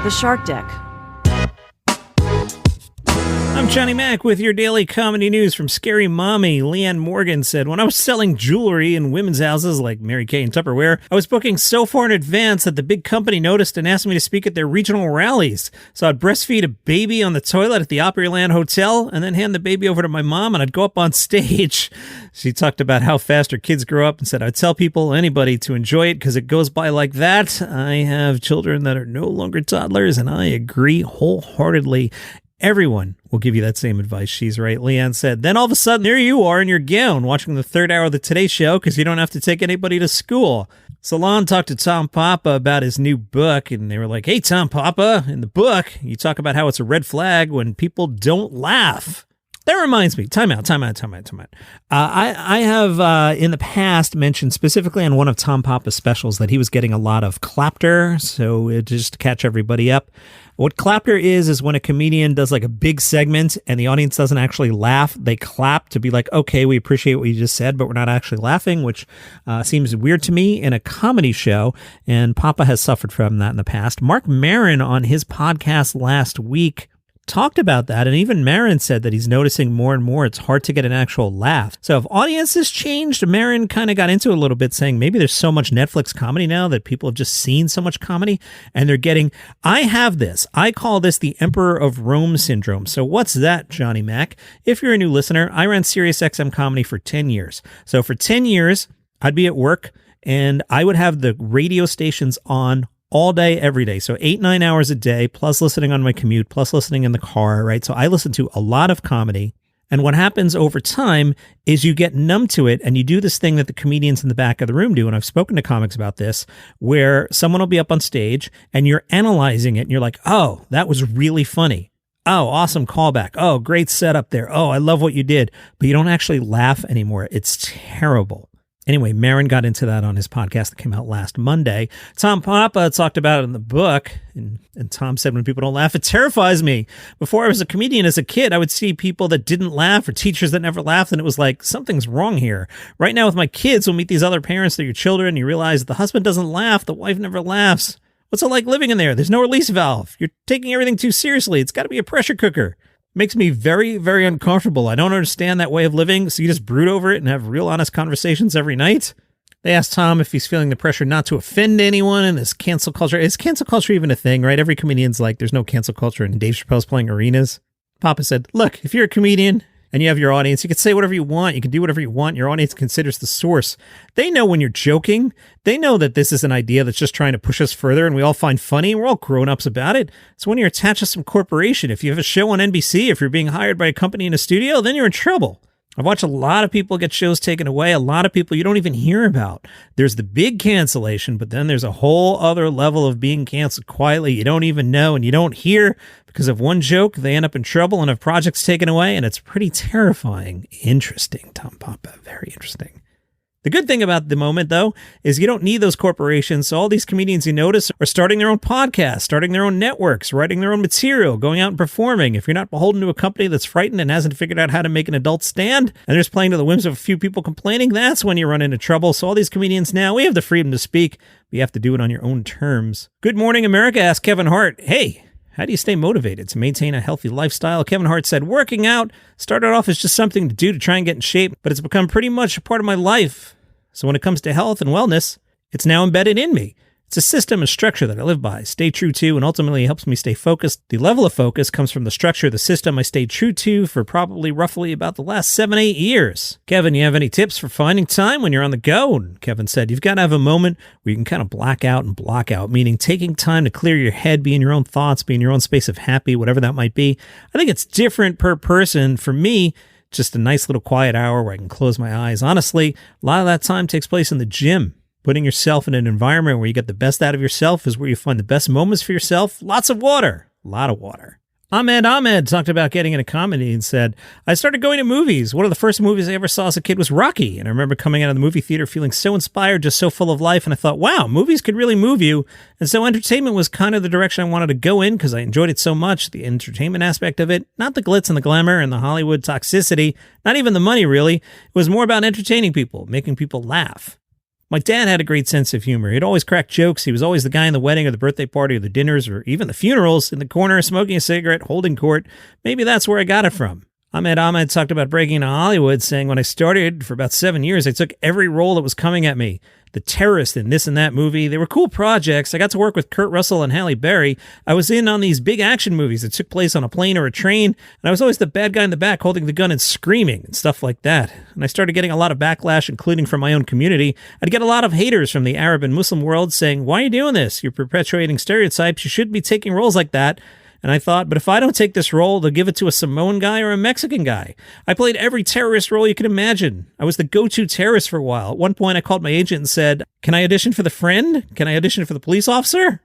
The Shark Deck. I'm Johnny Mac with your daily comedy news from Scary Mommy. Leanne Morgan said, when I was selling jewelry in women's houses like Mary Kay and Tupperware, I was booking so far in advance that the big company noticed and asked me to speak at their regional rallies. So I'd breastfeed a baby on the toilet at the Opryland Hotel and then hand the baby over to my mom and I'd go up on stage. She talked about how fast her kids grow up and said, I'd tell people, anybody, to enjoy it because it goes by like that. I have children that are no longer toddlers and I agree wholeheartedly. Everyone will give you that same advice. She's right. Leanne said, then all of a sudden, there you are in your gown watching the third hour of the Today Show because you don't have to take anybody to school. Salon talked to Tom Papa about his new book, and they were like, hey, Tom Papa, in the book, you talk about how it's a red flag when people don't laugh. That reminds me, time out. I have in the past mentioned specifically on one of Tom Papa's specials that he was getting a lot of clapter, so just to catch everybody up. What clapter is when a comedian does like a big segment and the audience doesn't actually laugh. They clap to be like, okay, we appreciate what you just said, but we're not actually laughing, which seems weird to me in a comedy show, and Papa has suffered from that in the past. Mark Maron on his podcast last week talked about that, and even Maron said that he's noticing more and more it's hard to get an actual laugh. So if audiences changed, Maron kind of got into it a little bit, saying maybe there's so much Netflix comedy now that people have just seen so much comedy and they're getting, I call this the Emperor of Rome syndrome. So what's that, Johnny Mac? If you're a new listener, I ran SiriusXM comedy for 10 years. So for 10 years, I'd be at work and I would have the radio stations on all day, every day. So 8-9 hours a day, plus listening on my commute, plus listening in the car, right? So I listen to a lot of comedy. And what happens over time is you get numb to it and you do this thing that the comedians in the back of the room do. And I've spoken to comics about this, where someone will be up on stage and you're analyzing it and you're like, oh, that was really funny. Oh, awesome callback. Oh, great setup there. Oh, I love what you did. But you don't actually laugh anymore. It's terrible. Anyway, Maron got into that on his podcast that came out last Monday. Tom Papa talked about it in the book, and Tom said when people don't laugh, it terrifies me. Before I was a comedian as a kid, I would see people that didn't laugh or teachers that never laughed, and it was like, something's wrong here. Right now with my kids, we'll meet these other parents, they're your children, you realize the husband doesn't laugh, the wife never laughs. What's it like living in there? There's no release valve. You're taking everything too seriously. It's got to be a pressure cooker. Makes me very, very uncomfortable. I don't understand that way of living, so you just brood over it and have real honest conversations every night. They asked Tom if he's feeling the pressure not to offend anyone in this cancel culture. Is cancel culture even a thing, right? Every comedian's like, there's no cancel culture, and Dave Chappelle's playing arenas. Papa said, look, if you're a comedian and you have your audience, you can say whatever you want. You can do whatever you want. Your audience considers the source. They know when you're joking. They know that this is an idea that's just trying to push us further and we all find funny. We're all grown-ups about it. So when you're attached to some corporation, if you have a show on NBC, if you're being hired by a company in a studio, then you're in trouble. I've watched a lot of people get shows taken away, a lot of people you don't even hear about. There's the big cancellation, but then there's a whole other level of being canceled quietly. You don't even know and you don't hear because of one joke. They end up in trouble and have projects taken away, and it's pretty terrifying. Interesting, Tom Papa. Very interesting. The good thing about the moment, though, is you don't need those corporations. So all these comedians you notice are starting their own podcasts, starting their own networks, writing their own material, going out and performing. If you're not beholden to a company that's frightened and hasn't figured out how to make an adult stand, and they're just playing to the whims of a few people complaining, that's when you run into trouble. So all these comedians now, we have the freedom to speak, but you have to do it on your own terms. Good Morning America asked Kevin Hart, hey, how do you stay motivated to maintain a healthy lifestyle? Kevin Hart said, working out started off as just something to do to try and get in shape, but it's become pretty much a part of my life. So when it comes to health and wellness, it's now embedded in me. It's a system and structure that I live by, stay true to, and ultimately helps me stay focused. The level of focus comes from the structure of the system I stayed true to for probably roughly about the last 7-8 years. Kevin, you have any tips for finding time when you're on the go? And Kevin said, you've got to have a moment where you can kind of black out and block out, meaning taking time to clear your head, be in your own thoughts, be in your own space of happy, whatever that might be. I think it's different per person. For me, just a nice little quiet hour where I can close my eyes. Honestly, a lot of that time takes place in the gym. Putting yourself in an environment where you get the best out of yourself is where you find the best moments for yourself. Lots of water. A lot of water. Ahmed Ahmed talked about getting into comedy and said, I started going to movies. One of the first movies I ever saw as a kid was Rocky. And I remember coming out of the movie theater feeling so inspired, just so full of life. And I thought, wow, movies could really move you. And so entertainment was kind of the direction I wanted to go in because I enjoyed it so much. The entertainment aspect of it, not the glitz and the glamour and the Hollywood toxicity, not even the money really. It was more about entertaining people, making people laugh. My dad had a great sense of humor. He'd always crack jokes. He was always the guy in the wedding or the birthday party or the dinners or even the funerals in the corner, smoking a cigarette, holding court. Maybe that's where I got it from. Ahmed Ahmed talked about breaking into Hollywood, saying, when I started for about 7 years, I took every role that was coming at me. The terrorist in this and that movie. They were cool projects. I got to work with Kurt Russell and Halle Berry. I was in on these big action movies that took place on a plane or a train, and I was always the bad guy in the back holding the gun and screaming and stuff like that. And I started getting a lot of backlash, including from my own community. I'd get a lot of haters from the Arab and Muslim world saying, why are you doing this? You're perpetuating stereotypes. You shouldn't be taking roles like that. And I thought, but if I don't take this role, they'll give it to a Samoan guy or a Mexican guy. I played every terrorist role you can imagine. I was the go-to terrorist for a while. At one point, I called my agent and said, can I audition for the friend? Can I audition for the police officer?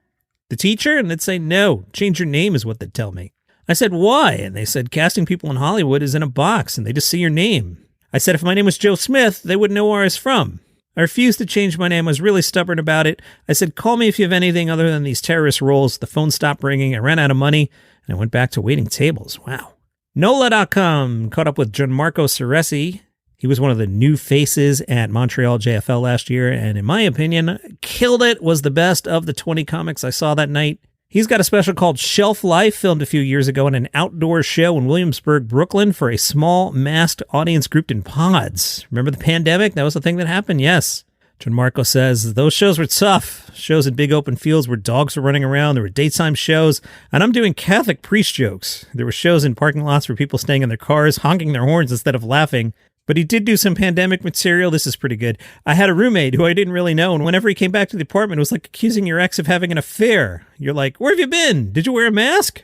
The teacher? And they'd say, no, change your name is what they'd tell me. I said, why? And they said, casting people in Hollywood is in a box and they just see your name. I said, if my name was Joe Smith, they wouldn't know where I was from. I refused to change my name. I was really stubborn about it. I said, call me if you have anything other than these terrorist roles. The phone stopped ringing. I ran out of money, and I went back to waiting tables. Wow. NOLA.com caught up with Gianmarco Soresi. He was one of the new faces at Montreal JFL last year, and in my opinion, killed it, was the best of the 20 comics I saw that night. He's got a special called Shelf Life, filmed a few years ago in an outdoor show in Williamsburg, Brooklyn, for a small masked audience grouped in pods. Remember the pandemic? That was the thing that happened? Yes. Gianmarco says, those shows were tough. Shows in big open fields where dogs were running around. There were daytime shows, and I'm doing Catholic priest jokes. There were shows in parking lots where people staying in their cars, honking their horns instead of laughing. But he did do some pandemic material. This is pretty good. I had a roommate who I didn't really know, and whenever he came back to the apartment, it was like accusing your ex of having an affair. You're like, where have you been? Did you wear a mask?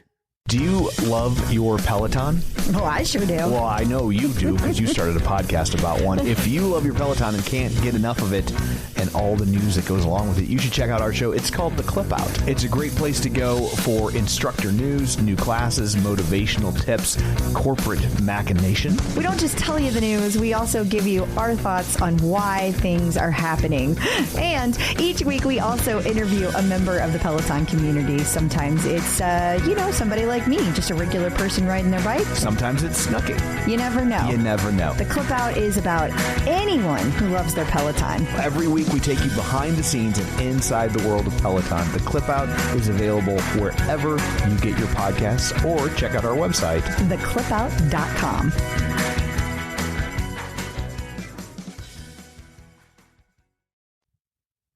Do you love your Peloton? Oh, I sure do. Well, I know you do because you started a podcast about one. If you love your Peloton and can't get enough of it and all the news that goes along with it, you should check out our show. It's called The Clip Out. It's a great place to go for instructor news, new classes, motivational tips, corporate machination. We don't just tell you the news. We also give you our thoughts on why things are happening. And each week we also interview a member of the Peloton community. Sometimes it's, somebody like me, just a regular person riding their bike. Sometimes it's Snooki. You never know. You never know. The Clip Out is about anyone who loves their Peloton. Every week we take you behind the scenes and inside the world of Peloton. The Clip Out is available wherever you get your podcasts, or check out our website, theclipout.com.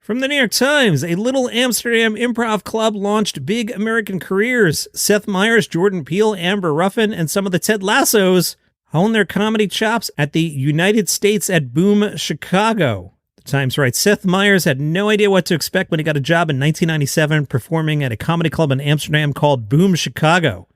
From the New York Times, a little Amsterdam improv club launched big American careers. Seth Meyers, Jordan Peele, Amber Ruffin, and some of the Ted Lassos honed their comedy chops at the United States at Boom Chicago. The Times writes, Seth Meyers had no idea what to expect when he got a job in 1997 performing at a comedy club in Amsterdam called Boom Chicago.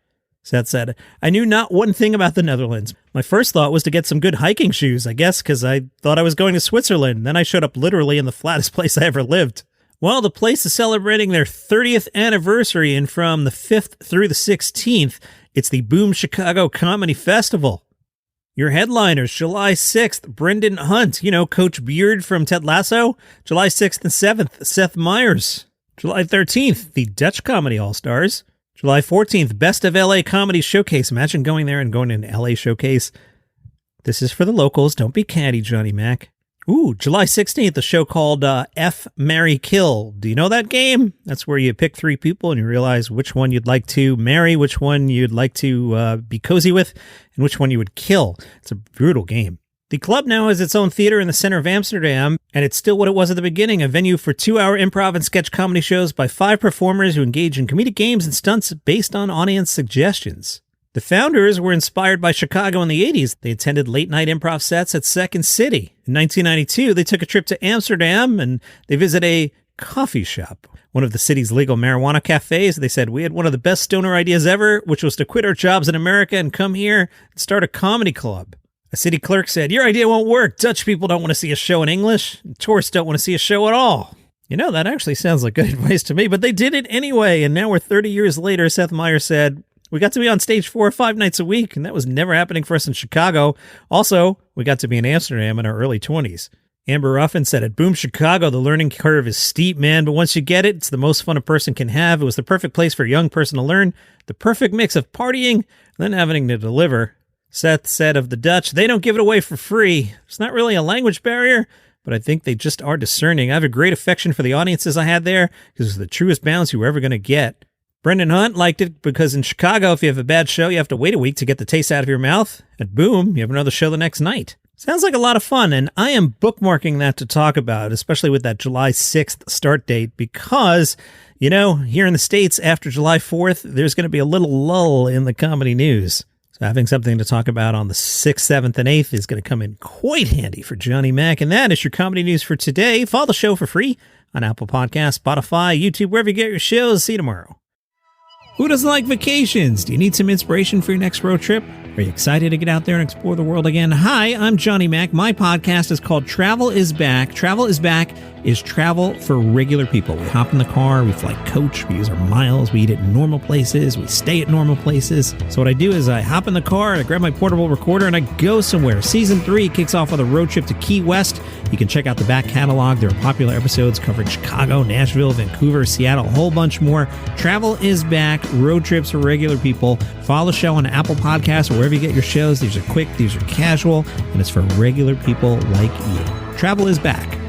Seth said, I knew not one thing about the Netherlands. My first thought was to get some good hiking shoes, I guess, because I thought I was going to Switzerland. Then I showed up literally in the flattest place I ever lived. Well, the place is celebrating their 30th anniversary, and from the 5th through the 16th, it's the Boom Chicago Comedy Festival. Your headliners, July 6th, Brendan Hunt, Coach Beard from Ted Lasso. July 6th and 7th, Seth Meyers. July 13th, the Dutch Comedy All-Stars. July 14th, Best of LA Comedy Showcase. Imagine going there and going to an LA showcase. This is for the locals. Don't be catty, Johnny Mac. Ooh, July 16th, a show called F, Marry, Kill. Do you know that game? That's where you pick 3 people and you realize which one you'd like to marry, which one you'd like to be cozy with, and which one you would kill. It's a brutal game. The club now has its own theater in the center of Amsterdam, and it's still what it was at the beginning, a venue for 2-hour improv and sketch comedy shows by 5 performers who engage in comedic games and stunts based on audience suggestions. The founders were inspired by Chicago in the 80s. They attended late-night improv sets at Second City. In 1992, they took a trip to Amsterdam, and they visited a coffee shop, one of the city's legal marijuana cafes. They said, we had one of the best stoner ideas ever, which was to quit our jobs in America and come here and start a comedy club. A city clerk said, your idea won't work. Dutch people don't want to see a show in English. Tourists don't want to see a show at all. That actually sounds like good advice to me, but they did it anyway. And now we're 30 years later. Seth Meyers said, we got to be on stage 4 or 5 nights a week, and that was never happening for us in Chicago. Also, we got to be in Amsterdam in our early 20s. Amber Ruffin said, at Boom Chicago, the learning curve is steep, man, but once you get it, it's the most fun a person can have. It was the perfect place for a young person to learn, the perfect mix of partying and then having to deliver. Seth said of the Dutch, they don't give it away for free. It's not really a language barrier. but I think they just are discerning. I have a great affection for the audiences I had there because it's the truest bounds you were ever going to get. Brendan Hunt liked it because in Chicago, if you have a bad show, you have to wait a week to get the taste out of your mouth. And boom, you have another show the next night. Sounds like a lot of fun, and I am bookmarking that to talk about, especially with that July 6th start date, because, you know, here in the States, after July 4th, there's going to be a little lull in the comedy news. So having something to talk about on the 6th, 7th, and 8th is going to come in quite handy for Johnny Mac, and that is your comedy news for today. Follow the show for free on Apple Podcasts, Spotify, YouTube, wherever you get your shows. See you tomorrow. Who doesn't like vacations? Do you need some inspiration for your next road trip? Are you excited to get out there and explore the world again? Hi, I'm Johnny Mac. My podcast is called Travel is Back. Travel is Back is travel for regular people. We hop in the car, we fly coach, we use our miles, we eat at normal places, we stay at normal places. So what I do is I hop in the car, I grab my portable recorder, and I go somewhere. Season 3 kicks off with a road trip to Key West. You can check out the back catalog. There are popular episodes covering Chicago, Nashville, Vancouver, Seattle, a whole bunch more. Travel is Back, road trips for regular people. Follow the show on Apple Podcasts or wherever you get your shows. These are quick, these are casual, and it's for regular people like you. Travel is Back.